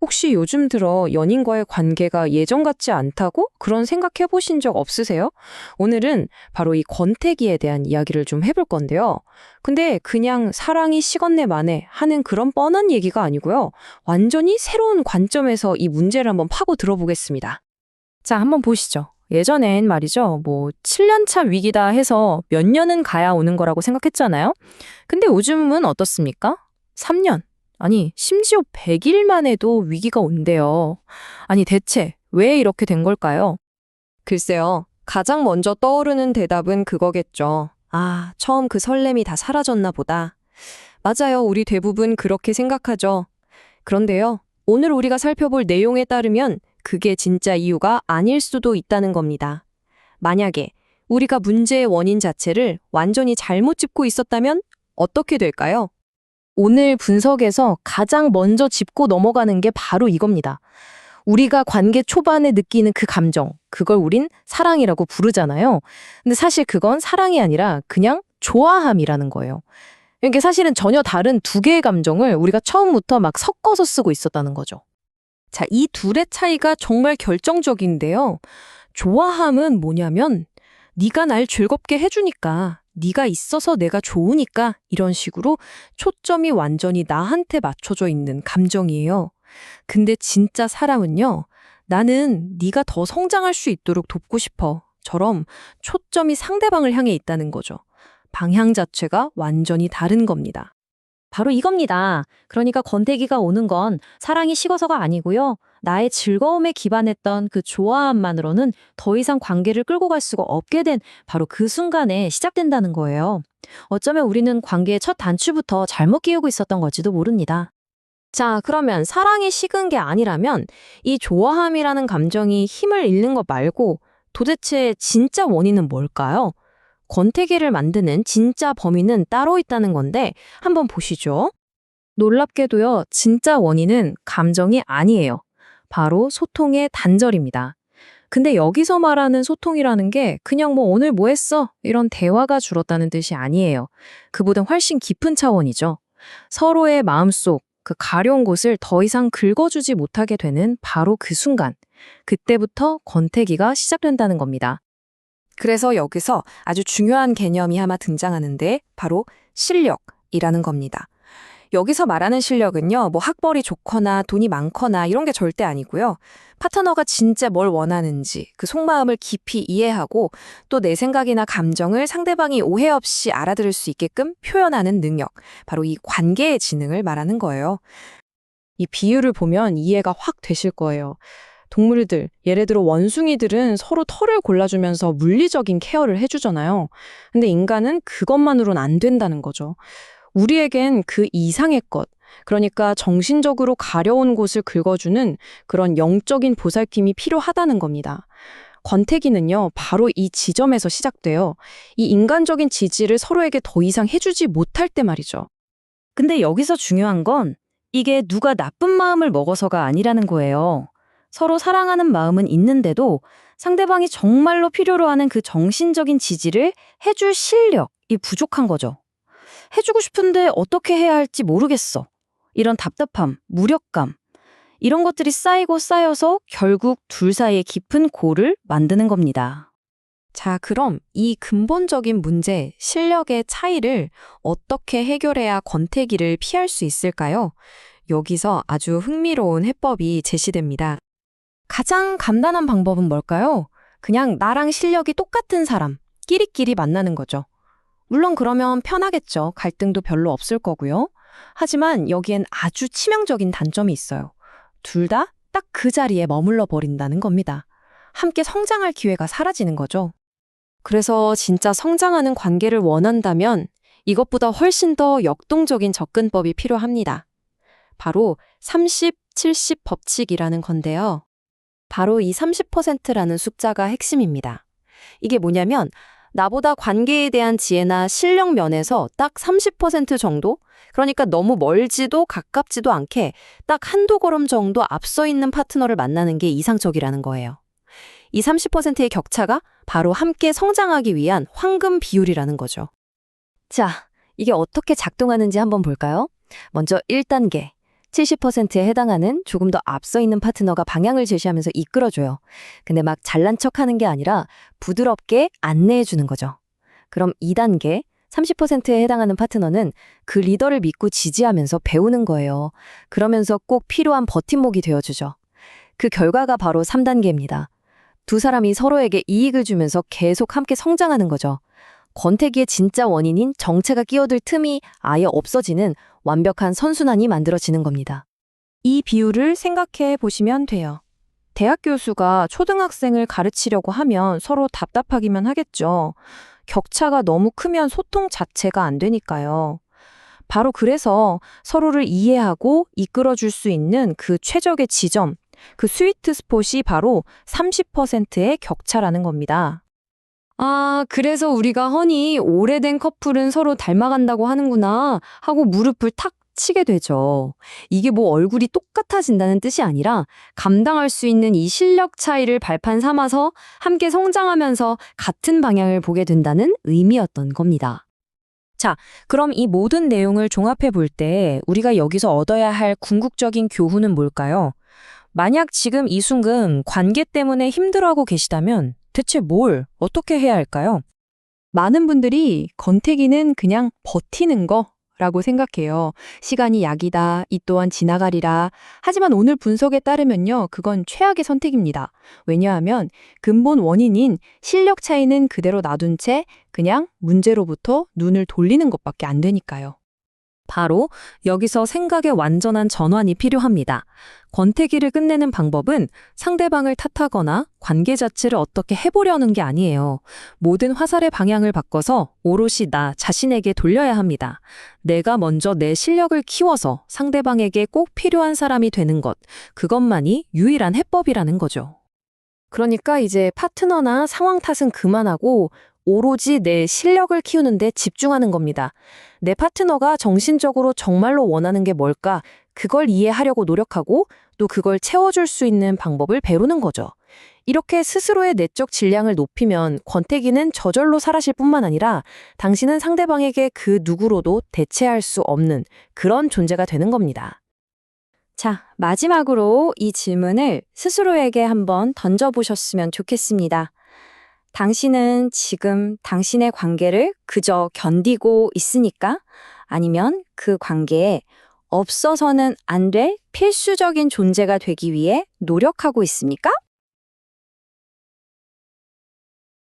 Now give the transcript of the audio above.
혹시 요즘 들어 연인과의 관계가 예전 같지 않다고 그런 생각해 보신 적 없으세요? 오늘은 바로 이 권태기에 대한 이야기를 좀 해볼 건데요. 근데 그냥 사랑이 식었네 마네 하는 그런 뻔한 얘기가 아니고요. 완전히 새로운 관점에서 이 문제를 한번 파고 들어보겠습니다. 자, 한번 보시죠. 예전엔 말이죠. 7년차 위기다 해서 몇 년은 가야 오는 거라고 생각했잖아요. 근데 요즘은 어떻습니까? 3년. 아니, 심지어 100일만 해도 위기가 온대요. 아니, 대체 왜 이렇게 된 걸까요? 글쎄요. 가장 먼저 떠오르는 대답은 그거겠죠. 아, 처음 그 설렘이 다 사라졌나 보다. 맞아요. 우리 대부분 그렇게 생각하죠. 그런데요. 오늘 우리가 살펴볼 내용에 따르면 그게 진짜 이유가 아닐 수도 있다는 겁니다. 만약에 우리가 문제의 원인 자체를 완전히 잘못 짚고 있었다면 어떻게 될까요? 오늘 분석에서 가장 먼저 짚고 넘어가는 게 바로 이겁니다. 우리가 관계 초반에 느끼는 그 감정, 그걸 우린 사랑이라고 부르잖아요. 근데 사실 그건 사랑이 아니라 그냥 좋아함이라는 거예요. 이게 사실은 전혀 다른 두 개의 감정을 우리가 처음부터 막 섞어서 쓰고 있었다는 거죠. 자, 이 둘의 차이가 정말 결정적인데요. 좋아함은 뭐냐면 네가 날 즐겁게 해주니까, 네가 있어서 내가 좋으니까 이런 식으로 초점이 완전히 나한테 맞춰져 있는 감정이에요. 근데 진짜 사랑은요. 나는 네가 더 성장할 수 있도록 돕고 싶어.처럼 초점이 상대방을 향해 있다는 거죠. 방향 자체가 완전히 다른 겁니다. 바로 이겁니다. 그러니까 권태기가 오는 건 사랑이 식어서가 아니고요. 나의 즐거움에 기반했던 그 좋아함만으로는 더 이상 관계를 끌고 갈 수가 없게 된 바로 그 순간에 시작된다는 거예요. 어쩌면 우리는 관계의 첫 단추부터 잘못 끼우고 있었던 걸지도 모릅니다. 자, 그러면 사랑이 식은 게 아니라면 이 좋아함이라는 감정이 힘을 잃는 것 말고 도대체 진짜 원인은 뭘까요? 권태기를 만드는 진짜 범인은 따로 있다는 건데 한번 보시죠. 놀랍게도요, 진짜 원인은 감정이 아니에요. 바로 소통의 단절입니다. 근데 여기서 말하는 소통이라는 게 그냥 오늘 뭐 했어? 이런 대화가 줄었다는 뜻이 아니에요. 그보다 훨씬 깊은 차원이죠. 서로의 마음속, 그 가려운 곳을 더 이상 긁어주지 못하게 되는 바로 그 순간. 그때부터 권태기가 시작된다는 겁니다. 그래서 여기서 아주 중요한 개념이 하나 등장하는데 바로 실력이라는 겁니다. 여기서 말하는 실력은요, 학벌이 좋거나 돈이 많거나 이런 게 절대 아니고요. 파트너가 진짜 뭘 원하는지 그 속마음을 깊이 이해하고 또 내 생각이나 감정을 상대방이 오해 없이 알아들을 수 있게끔 표현하는 능력, 바로 이 관계의 지능을 말하는 거예요. 이 비유를 보면 이해가 확 되실 거예요. 동물들, 예를 들어 원숭이들은 서로 털을 골라주면서 물리적인 케어를 해주잖아요. 근데 인간은 그것만으로는 안 된다는 거죠. 우리에겐 그 이상의 것, 그러니까 정신적으로 가려운 곳을 긁어주는 그런 영적인 보살핌이 필요하다는 겁니다. 권태기는요, 바로 이 지점에서 시작돼요. 이 인간적인 지지를 서로에게 더 이상 해주지 못할 때 말이죠. 근데 여기서 중요한 건 이게 누가 나쁜 마음을 먹어서가 아니라는 거예요. 서로 사랑하는 마음은 있는데도 상대방이 정말로 필요로 하는 그 정신적인 지지를 해줄 실력이 부족한 거죠. 해주고 싶은데 어떻게 해야 할지 모르겠어. 이런 답답함, 무력감, 이런 것들이 쌓이고 쌓여서 결국 둘 사이에 깊은 골을 만드는 겁니다. 자, 그럼 이 근본적인 문제, 실력의 차이를 어떻게 해결해야 권태기를 피할 수 있을까요? 여기서 아주 흥미로운 해법이 제시됩니다. 가장 간단한 방법은 뭘까요? 그냥 나랑 실력이 똑같은 사람, 끼리끼리 만나는 거죠. 물론 그러면 편하겠죠. 갈등도 별로 없을 거고요. 하지만 여기엔 아주 치명적인 단점이 있어요. 둘 다 딱 그 자리에 머물러 버린다는 겁니다. 함께 성장할 기회가 사라지는 거죠. 그래서 진짜 성장하는 관계를 원한다면 이것보다 훨씬 더 역동적인 접근법이 필요합니다. 바로 30-70 법칙이라는 건데요. 바로 이 30%라는 숫자가 핵심입니다. 이게 뭐냐면 나보다 관계에 대한 지혜나 실력 면에서 딱 30% 정도? 그러니까 너무 멀지도 가깝지도 않게 딱 한두 걸음 정도 앞서 있는 파트너를 만나는 게 이상적이라는 거예요. 이 30%의 격차가 바로 함께 성장하기 위한 황금 비율이라는 거죠. 자, 이게 어떻게 작동하는지 한번 볼까요? 먼저 1단계. 70%에 해당하는 조금 더 앞서 있는 파트너가 방향을 제시하면서 이끌어줘요. 근데 막 잘난 척하는 게 아니라 부드럽게 안내해주는 거죠. 그럼 2단계, 30%에 해당하는 파트너는 그 리더를 믿고 지지하면서 배우는 거예요. 그러면서 꼭 필요한 버팀목이 되어주죠. 그 결과가 바로 3단계입니다. 두 사람이 서로에게 이익을 주면서 계속 함께 성장하는 거죠. 권태기의 진짜 원인인 정체가 끼어들 틈이 아예 없어지는 완벽한 선순환이 만들어지는 겁니다. 이 비유를 생각해 보시면 돼요. 대학 교수가 초등학생을 가르치려고 하면 서로 답답하기만 하겠죠. 격차가 너무 크면 소통 자체가 안 되니까요. 바로 그래서 서로를 이해하고 이끌어줄 수 있는 그 최적의 지점, 그 스위트 스폿이 바로 30%의 격차라는 겁니다. 아, 그래서 우리가 흔히 오래된 커플은 서로 닮아간다고 하는구나 하고 무릎을 탁 치게 되죠. 이게 뭐 얼굴이 똑같아진다는 뜻이 아니라 감당할 수 있는 이 실력 차이를 발판 삼아서 함께 성장하면서 같은 방향을 보게 된다는 의미였던 겁니다. 그럼 이 모든 내용을 종합해 볼 때 우리가 여기서 얻어야 할 궁극적인 교훈은 뭘까요? 만약 지금 이 순간 관계 때문에 힘들어하고 계시다면 대체 어떻게 해야 할까요? 많은 분들이 권태기는 그냥 버티는 거라고 생각해요. 시간이 약이다, 이 또한 지나가리라. 하지만 오늘 분석에 따르면요, 그건 최악의 선택입니다. 왜냐하면 근본 원인인 실력 차이는 그대로 놔둔 채 그냥 문제로부터 눈을 돌리는 것밖에 안 되니까요. 바로 여기서 생각의 완전한 전환이 필요합니다. 권태기를 끝내는 방법은 상대방을 탓하거나 관계 자체를 어떻게 해보려는 게 아니에요. 모든 화살의 방향을 바꿔서 오롯이 나 자신에게 돌려야 합니다. 내가 먼저 내 실력을 키워서 상대방에게 꼭 필요한 사람이 되는 것, 그것만이 유일한 해법이라는 거죠. 그러니까 이제 파트너나 상황 탓은 그만하고 오로지 내 실력을 키우는 데 집중하는 겁니다. 내 파트너가 정신적으로 정말로 원하는 게 뭘까? 그걸 이해하려고 노력하고 또 그걸 채워줄 수 있는 방법을 배우는 거죠. 이렇게 스스로의 내적 질량을 높이면 권태기는 저절로 사라질 뿐만 아니라 당신은 상대방에게 그 누구로도 대체할 수 없는 그런 존재가 되는 겁니다. 자, 마지막으로 이 질문을 스스로에게 한번 던져보셨으면 좋겠습니다. 당신은 지금 당신의 관계를 그저 견디고 있으니까? 아니면 그 관계에 없어서는 안 될 필수적인 존재가 되기 위해 노력하고 있습니까?